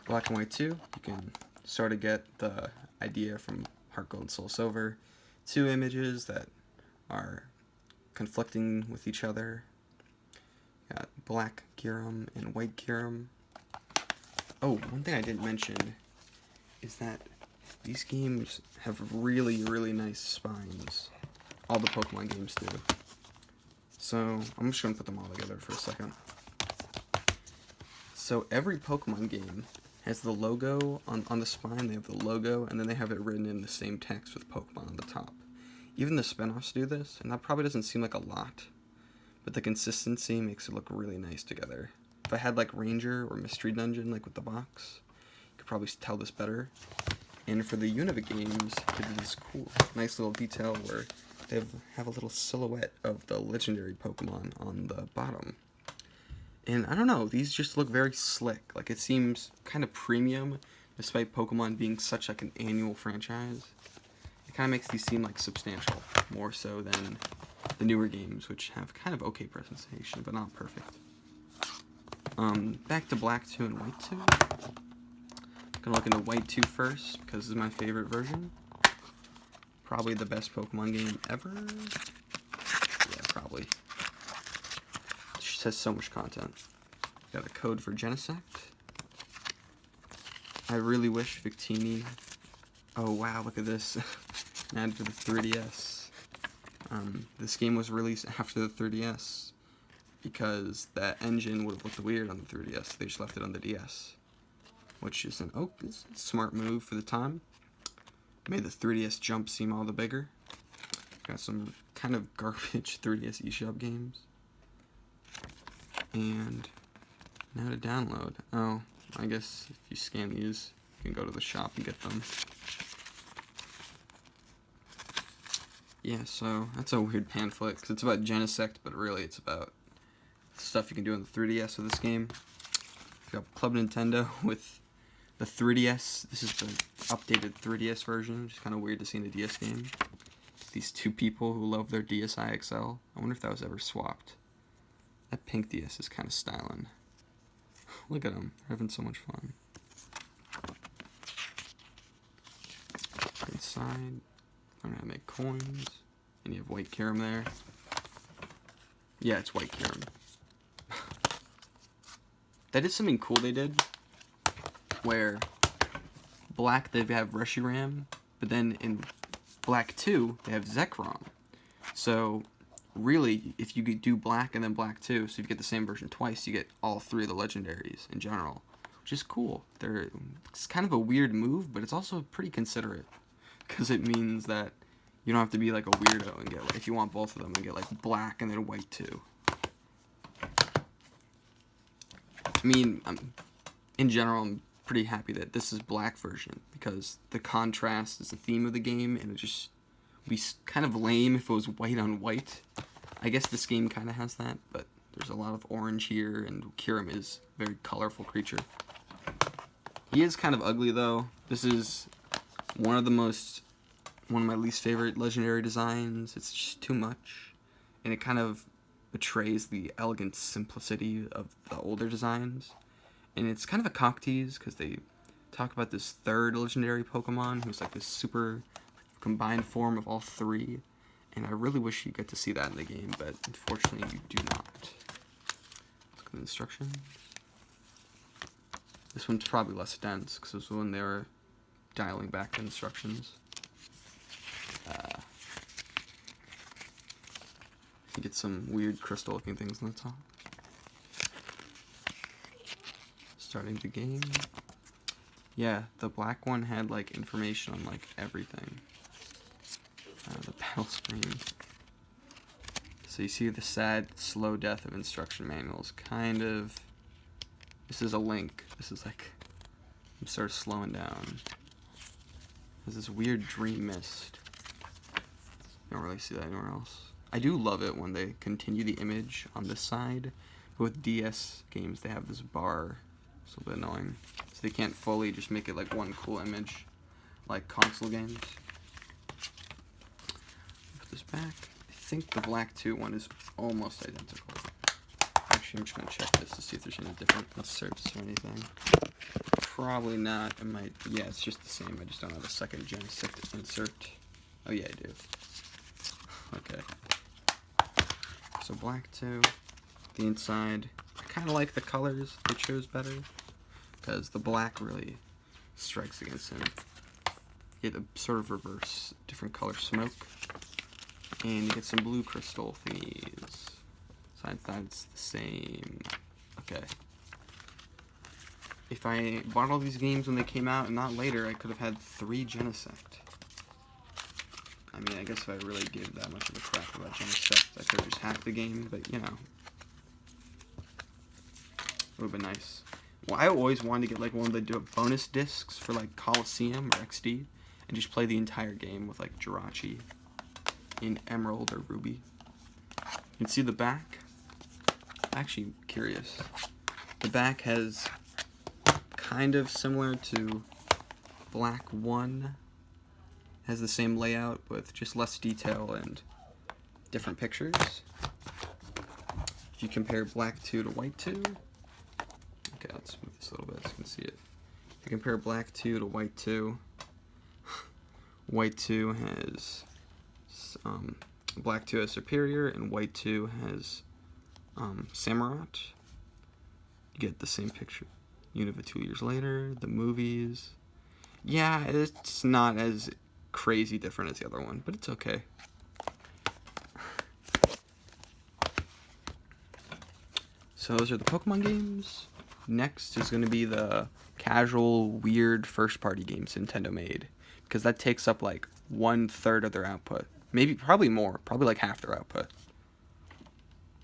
Black and White 2, you can sort of get the idea from Heart Gold and Soul Silver. Two images that are conflicting with each other. Got black Gyurem and white Gyurem. Oh, one thing I didn't mention is that these games have really, really nice spines. All the Pokemon games do. So, I'm just going to put them all together for a second. So, every Pokemon game has the logo on the spine. They have the logo, and then they have it written in the same text with Pokemon on the top. Even the spin-offs do this, and that probably doesn't seem like a lot, but the consistency makes it look really nice together. If I had like Ranger or Mystery Dungeon, like with the box, you could probably tell this better. And for the Unova games, they did this cool, nice little detail where they have a little silhouette of the legendary Pokemon on the bottom. And I don't know, these just look very slick. Like, it seems kind of premium, despite Pokemon being such like an annual franchise. It kind of makes these seem like substantial, more so than the newer games, which have kind of okay presentation, but not perfect. Back to Black 2 and White 2. I'm gonna look into White 2 first, because this is my favorite version. Probably the best Pokemon game ever. Yeah, probably. It just has so much content. Got a code for Genesect. I really wish Victini... Oh wow, look at this. An ad for the 3DS. This game was released after the 3DS because that engine would have looked weird on the 3DS. They just left it on the DS, which is an smart move for the time. Made the 3DS jump seem all the bigger. Got some kind of garbage 3DS eShop games. And now to download. Oh, I guess if you scan these, you can go to the shop and get them. Yeah, so that's a weird pamphlet, because it's about Genesect, but really it's about stuff you can do on the 3DS with this game. You got Club Nintendo with the 3DS. This is the updated 3DS version, which is kind of weird to see in a DS game. These two people who love their DSi XL. I wonder if that was ever swapped. That pink DS is kind of styling. Look at them. They're having so much fun. Inside, learn how to make coins. And you have white Kyurem there. Yeah, it's white Kyurem. That is something cool they did, where Black they have Reshiram, but then in Black 2 they have Zekrom. So really, if you could do Black and then Black 2, so you get the same version twice, you get all three of the legendaries in general, which is cool. It's kind of a weird move, but it's also pretty considerate, because it means that you don't have to be like a weirdo and get, like, if you want both of them, and get like Black and then white too. I mean, in general, I'm pretty happy that this is Black version, because the contrast is the theme of the game, and it just would be kind of lame if it was white on white. I guess this game kind of has that, but there's a lot of orange here, and Kyurem is a very colorful creature. He is kind of ugly, though. This is one of my least favorite legendary designs. It's just too much, and it kind of betrays the elegant simplicity of the older designs. And it's kind of a cock tease, because they talk about this third legendary Pokemon who's like this super combined form of all three, and I really wish you get to see that in the game, but unfortunately you do not. Look at the instructions. This one's probably less dense, because it was when they were dialing back the instructions. You get some weird crystal looking things on the top. Starting the game. Yeah, the Black one had like information on like everything. The battle screen. So you see the sad, slow death of instruction manuals. Kind of. This is a link. This is like, I'm sort of slowing down. There's this weird dream mist. You don't really see that anywhere else. I do love it when they continue the image on this side. But with DS games, they have this bar. It's a little bit annoying. So they can't fully just make it like one cool image, like console games. Put this back. I think the Black 2 one is almost identical. Actually, I'm just going to check this to see if there's any different inserts or anything. Probably not. It might. Yeah, it's just the same. I just don't have a second Genesect to insert. Oh yeah, I do. Okay. So black 2. The inside. I kind of like the colors they chose better because the black really strikes against him. You get a sort of reverse different color smoke, and you get some blue crystal thingies. So I thought it's the same. Okay. If I bought all these games when they came out and not later, I could have had 3 Genesect. I mean, I guess if I really gave that much of a crap about Genesect, I could have just hacked the game, but you know. It would have been nice. Well, I always wanted to get like one of the bonus discs for like Coliseum or XD and just play the entire game with like Jirachi in Emerald or Ruby. You can see the back. I'm actually curious. The back has kind of similar to Black 1. Has the same layout with just less detail and different pictures. If you compare Black 2 to White 2, okay, let's move this a little bit so you can see it. If you compare Black 2 to White 2, White 2 has Black 2 has Superior, and White 2 has Samurott. You get the same picture. Unova 2 years later, the movies. Yeah, it's not as crazy different as the other one, but it's okay. So those are the Pokemon games. Next is going to be the casual, weird first-party games Nintendo made, because that takes up like 1/3 of their output. Maybe, probably more, probably like half their output.